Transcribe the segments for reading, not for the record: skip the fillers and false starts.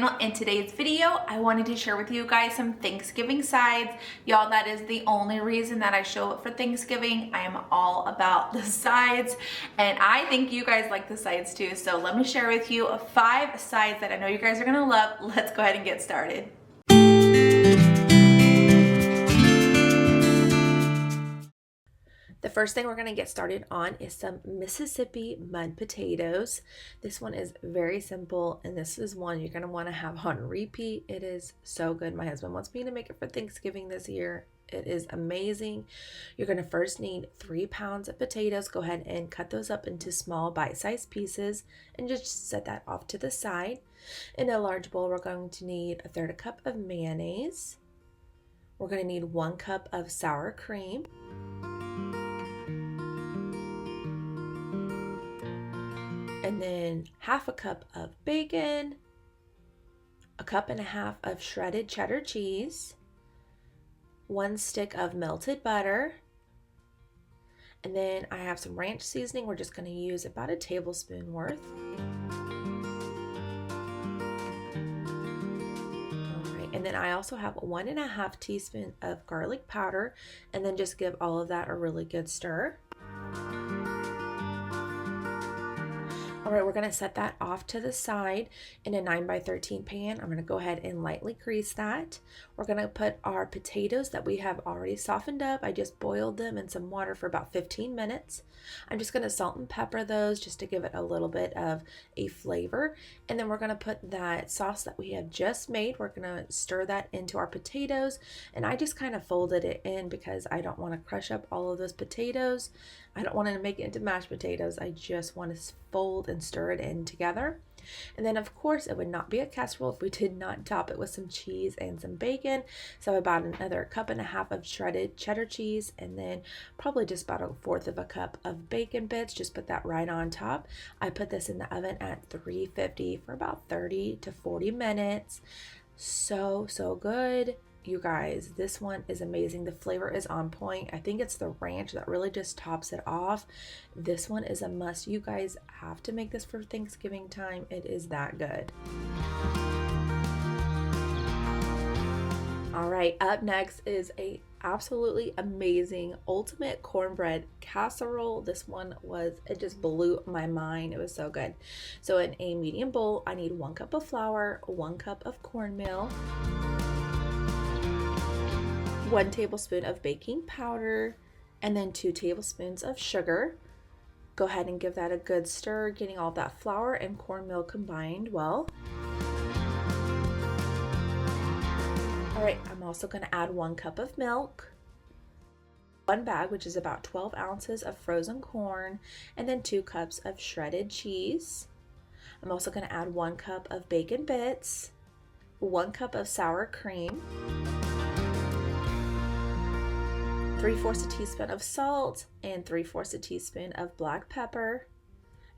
channel. In today's video, I wanted to share with you guys some Thanksgiving sides. Y'all, that is the only reason that I show up for Thanksgiving. I am all about the sides, and I think you guys like the sides too. So let me share with you 5 sides that I know you guys are gonna love. Let's go ahead and get started. The first thing we're going to get started on is some Mississippi mud potatoes. This one is very simple, and this is one you're going to want to have on repeat. It is so good. My husband wants me to make it for Thanksgiving this year. It is amazing. You're going to first need 3 pounds of potatoes. Go ahead and cut those up into small bite-sized pieces and just set that off to the side. In a large bowl, we're going to need 1/3 cup of mayonnaise. We're going to need 1 cup of sour cream. And then 1/2 cup of bacon, 1.5 cups of shredded cheddar cheese, 1 stick of melted butter, and then I have some ranch seasoning. We're just going to use about a tablespoon worth. All right, and then I also have 1.5 teaspoons of garlic powder, and then just give all of that a really good stir. All right, we're going to set that off to the side in a 9x13 pan. I'm going to go ahead and lightly grease that. We're going to put our potatoes that we have already softened up. I just boiled them in some water for about 15 minutes. I'm just going to salt and pepper those just to give it a little bit of a flavor. And then we're going to put that sauce that we have just made. We're going to stir that into our potatoes. And I just kind of folded it in because I don't want to crush up all of those potatoes. I don't want to make it into mashed potatoes. I just want to fold and stir it in together. And then of course it would not be a casserole if we did not top it with some cheese and some bacon. So about another 1.5 cups of shredded cheddar cheese, and then probably just about 1/4 cup of bacon bits. Just put that right on top. I put this in the oven at 350 for about 30 to 40 minutes. So good. You guys, this one is amazing. The flavor is on point. I think it's the ranch that really just tops it off. This one is a must. You guys have to make this for Thanksgiving time. It is that good. All right, up next is a absolutely amazing ultimate cornbread casserole. This one it just blew my mind. It was so good. So in a medium bowl, I need 1 cup of flour, 1 cup of cornmeal, 1 tablespoon of baking powder, and then 2 tablespoons of sugar. Go ahead and give that a good stir, getting all that flour and cornmeal combined well. All right, I'm also going to add 1 cup of milk, 1 bag, which is about 12 ounces of frozen corn, and then 2 cups of shredded cheese. I'm also going to add 1 cup of bacon bits, 1 cup of sour cream, 3/4 teaspoon of salt, and 3/4 teaspoon of black pepper.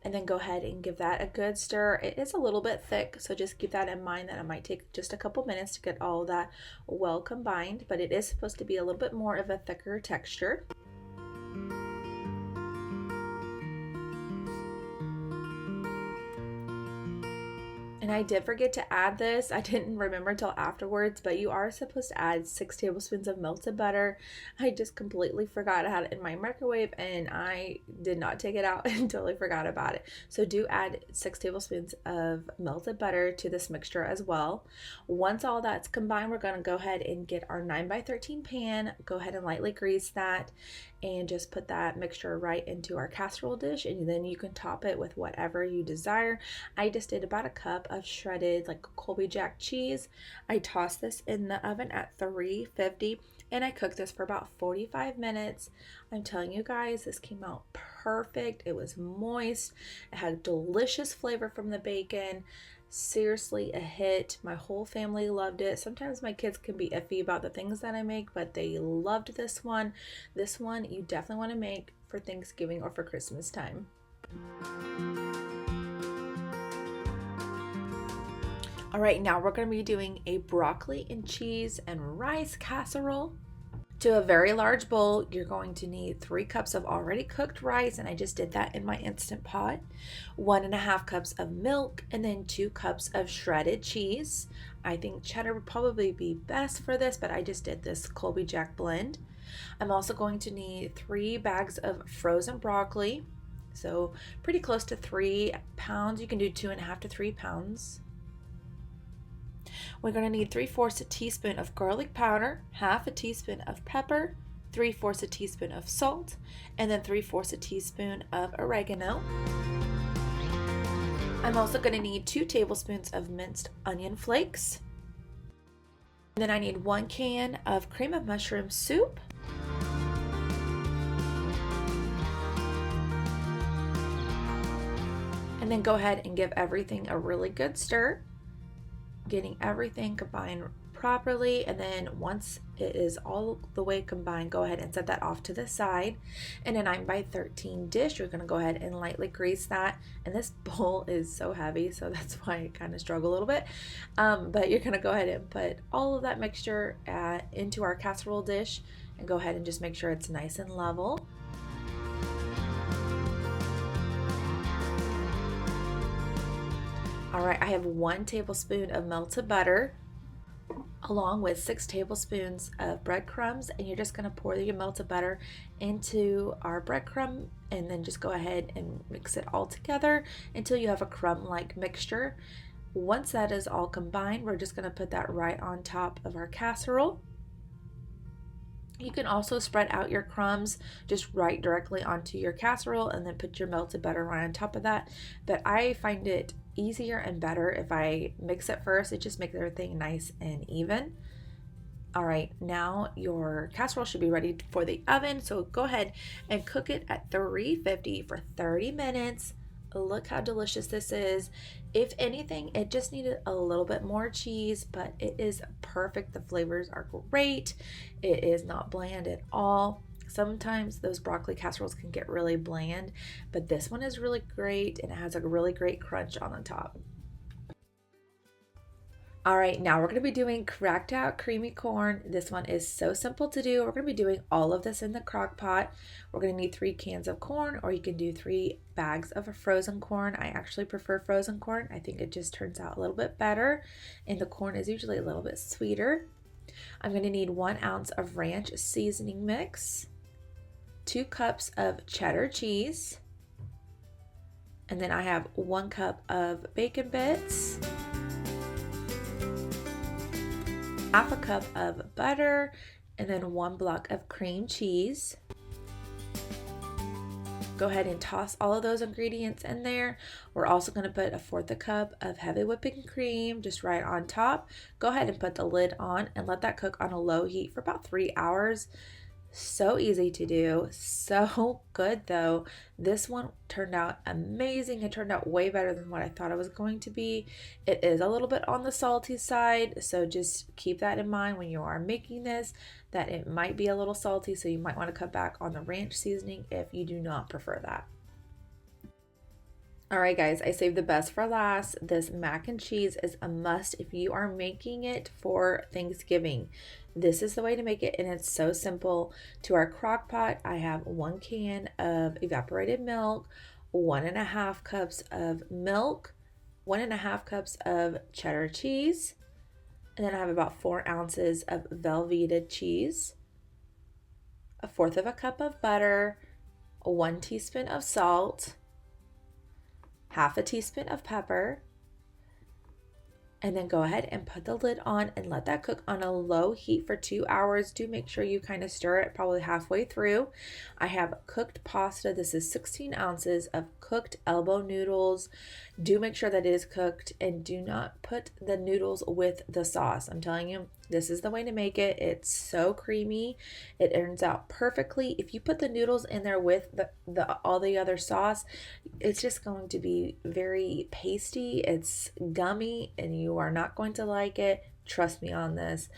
And then go ahead and give that a good stir. It is a little bit thick, so just keep that in mind that it might take just a couple minutes to get all of that well combined, but it is supposed to be a little bit more of a thicker texture. And I did forget to add this. I didn't remember until afterwards, but you are supposed to add 6 tablespoons of melted butter. I just completely forgot. I had it in my microwave and I did not take it out and totally forgot about it. So do add 6 tablespoons of melted butter to this mixture as well. Once all that's combined, we're going to go ahead and get our 9x13 pan. Go ahead and lightly grease that and just put that mixture right into our casserole dish, and then you can top it with whatever you desire. I just did about 1 cup of shredded Colby Jack cheese. I tossed this in the oven at 350 and I cooked this for about 45 minutes. I'm telling you guys, this came out perfect. It was moist. It had delicious flavor from the bacon. Seriously, a hit. My whole family loved it. Sometimes my kids can be iffy about the things that I make, but they loved this one. This one you definitely want to make for Thanksgiving or for Christmas time. All right, now we're going to be doing a broccoli and cheese and rice casserole. To a very large bowl, you're going to need 3 cups of already cooked rice, and I just did that in my Instant Pot, 1.5 cups of milk, and then 2 cups of shredded cheese. I think cheddar would probably be best for this, but I just did this Colby Jack blend. I'm also going to need 3 bags of frozen broccoli, so pretty close to 3 pounds. You can do 2.5 to 3 pounds. We're going to need 3/4 a teaspoon of garlic powder, 1/2 a teaspoon of pepper, 3/4 a teaspoon of salt, and then 3/4 a teaspoon of oregano. I'm also going to need 2 tablespoons of minced onion flakes. And then I need 1 can of cream of mushroom soup. And then go ahead and give everything a really good stir, getting everything combined properly. And then once it is all the way combined, go ahead and set that off to the side. In a 9x13 dish, you're going to go ahead and lightly grease that. And this bowl is so heavy, so that's why I kind of struggle a little bit. But you're going to go ahead and put all of that mixture into our casserole dish, and go ahead and just make sure it's nice and level. All right, I have 1 tablespoon of melted butter along with 6 tablespoons of breadcrumbs, and you're just going to pour your melted butter into our breadcrumb, and then just go ahead and mix it all together until you have a crumb-like mixture. Once that is all combined, we're just going to put that right on top of our casserole. You can also spread out your crumbs just right directly onto your casserole and then put your melted butter right on top of that. But I find it easier and better if I mix it first. It just makes everything nice and even. All right, now your casserole should be ready for the oven. So go ahead and cook it at 350 for 30 minutes. Look how delicious this is. If anything, it just needed a little bit more cheese, but it is perfect. The flavors are great. It is not bland at all. Sometimes those broccoli casseroles can get really bland, but this one is really great, and it has a really great crunch on the top. All right, now we're going to be doing cracked out creamy corn. This one is so simple to do. We're going to be doing all of this in the crock pot. We're going to need 3 cans of corn, or you can do 3 bags of frozen corn. I actually prefer frozen corn. I think it just turns out a little bit better, and the corn is usually a little bit sweeter. I'm going to need 1 ounce of ranch seasoning mix, 2 cups of cheddar cheese, and then I have 1 cup of bacon bits, 1/2 cup of butter, and then 1 block of cream cheese. Go ahead and toss all of those ingredients in there. We're also going to put 1/4 cup of heavy whipping cream just right on top. Go ahead and put the lid on and let that cook on a low heat for about 3 hours. So easy to do, so good though. This one turned out amazing. It turned out way better than what I thought it was going to be. It is a little bit on the salty side, so just keep that in mind when you are making this, that it might be a little salty, so you might want to cut back on the ranch seasoning if you do not prefer that. All right, guys, I saved the best for last. This mac and cheese is a must if you are making it for Thanksgiving. This is the way to make it, and it's so simple. To our crock pot, I have 1 can of evaporated milk, 1.5 cups of milk, 1.5 cups of cheddar cheese, and then I have about 4 ounces of Velveeta cheese, 1/4 cup of butter, 1 teaspoon of salt, 1/2 teaspoon of pepper, and then go ahead and put the lid on and let that cook on a low heat for 2 hours. Do make sure you kind of stir it probably halfway through. I have cooked pasta. This is 16 ounces of cooked elbow noodles. Do make sure that it is cooked, and do not put the noodles with the sauce. I'm telling you, this is the way to make it. It's so creamy. It turns out perfectly. If you put the noodles in there with all the other sauce, it's just going to be very pasty. It's gummy, and you are not going to like it. Trust me on this.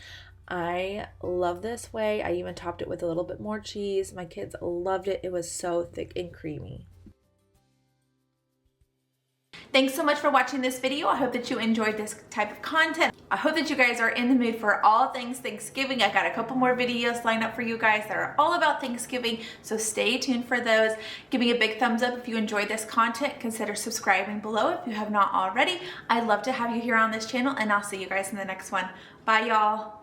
I love this way. I even topped it with a little bit more cheese. My kids loved it. It was so thick and creamy. Thanks so much for watching this video. I hope that you enjoyed this type of content. I hope that you guys are in the mood for all things Thanksgiving. I got a couple more videos lined up for you guys that are all about Thanksgiving, so stay tuned for those. Give me a big thumbs up if you enjoyed this content. Consider subscribing below if you have not already. I'd love to have you here on this channel, and I'll see you guys in the next one. Bye, y'all.